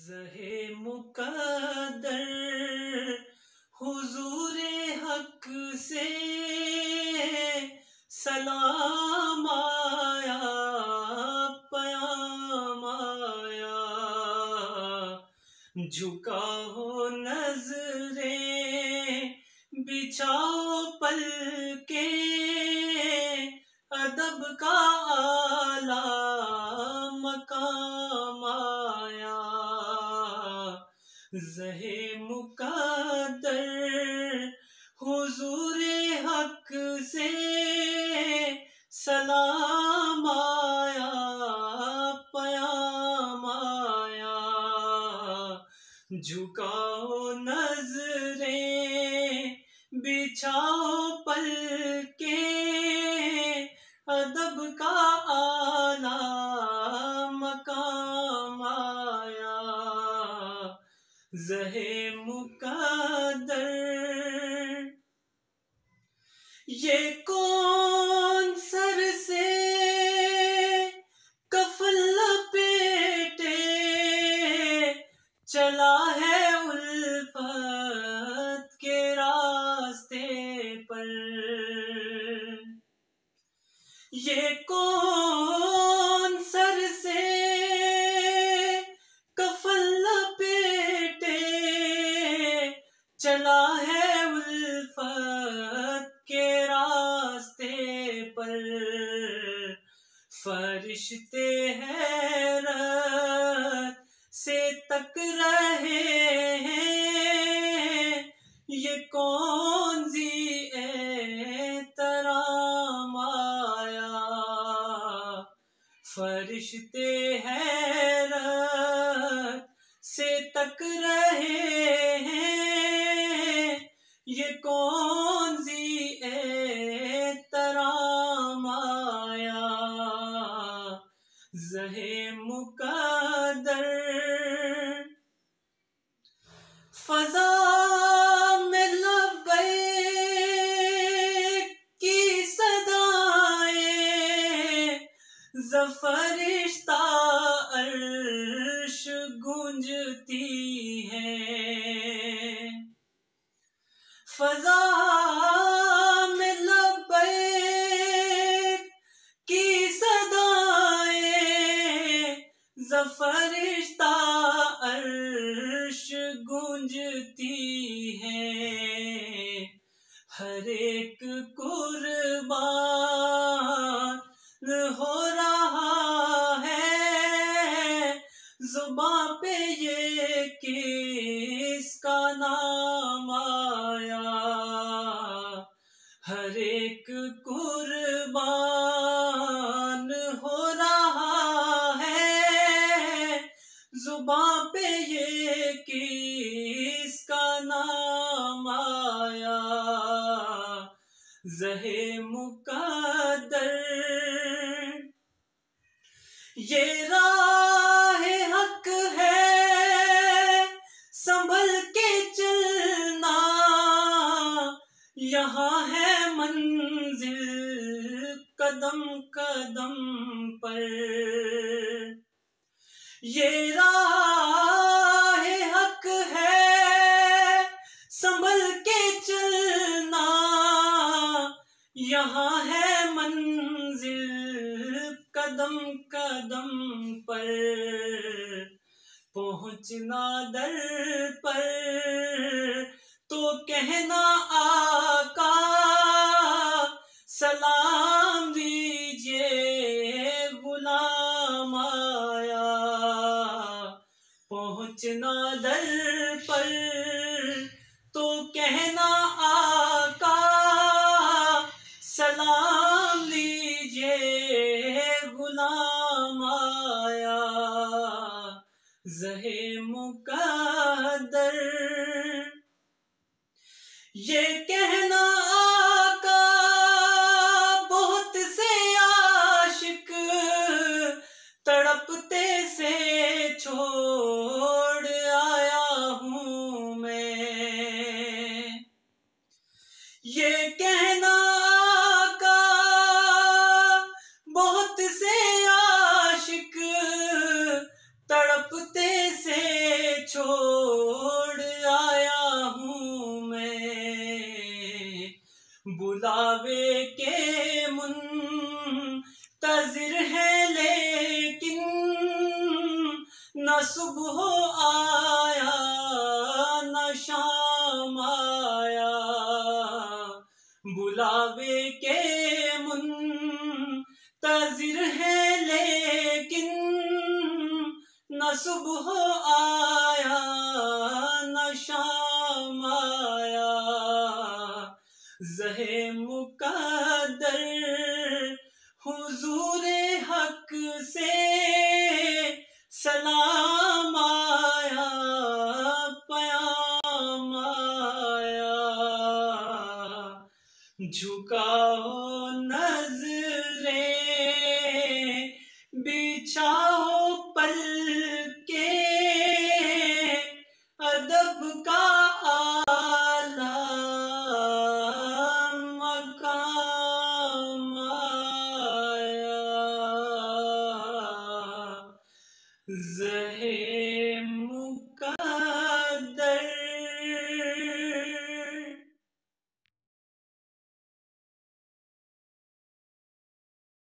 ज़हे मुक़द्दर हुज़ूरे हक से सलाम आया, पयाम आया। झुका हो नज़रें, बिछाओ पलके, अदब का आला मकाम आया। ज़हे मुक़द्दर हुज़ूरे हक से सलाम आया, पयाम आया। झुकाओ नज़रें, बिछाओ पलके, अदब का आला मकाम आया। ज़हे मुक़द्दर ये कौन सर से कफ़न लपेटे चला है उल्फत के रास्ते पर। ये कौन सर से कफ़न लपेटे चला है उल्फत के रास्ते पर। फरिश्ते हैरत से तक रहे हैं, ये कौन ज़ी एहतराम आया। फरिश्ते हैरत से तक रहे हैं, ये कौन ज़ी एहतराम आया। ज़हे मुक़द्दर फ़ज़ा में लब्बैक की सदाएं, ज़फ़रिश्ता अर्श गूंजती हैं। फ़ज़ा में लब्बैक की सदाएं, ज़फ़रिश्ता अर्श गूंजती हैं। हर एक कुर्बान हो रहा है, ज़ुबां पे ये किसका नाम आया। हर एक कुर्बान हो रहा है, ज़ुबां पे ये किसका नाम आया। ज़हे मुक़द्दर ये राह हक है, संभल के चलना, यहाँ है मंजिल कदम कदम पर। ये राह हक है, संभल के चलना, यहाँ है मंजिल कदम कदम पर। पहुँचना दर पर तो कहना आका, सलाम दीजिए गुलाम आया। पहुँचना दर पर तो कहना आका, सलाम दीजिए गुलाम आया। ज़हे मुक़द्दर ये कहना आका, बहुत से आशिक तड़पते से छोड़ आया हूँ मैं। ये कहना आका, बहुत से आशिक तड़पते से मुंतजिर है लेकिन न सुबह आया न शाम आया, बुलावे के मुंतजिर है लेकिन न सुबह आया न शाम आया, ज़हे मुक़द्दर हुज़ूरे हक से सलाम आया पयाम आया, झुकाओ नज़रें बिछाओ पलके, अदब का आला मकाम आया, ज़हे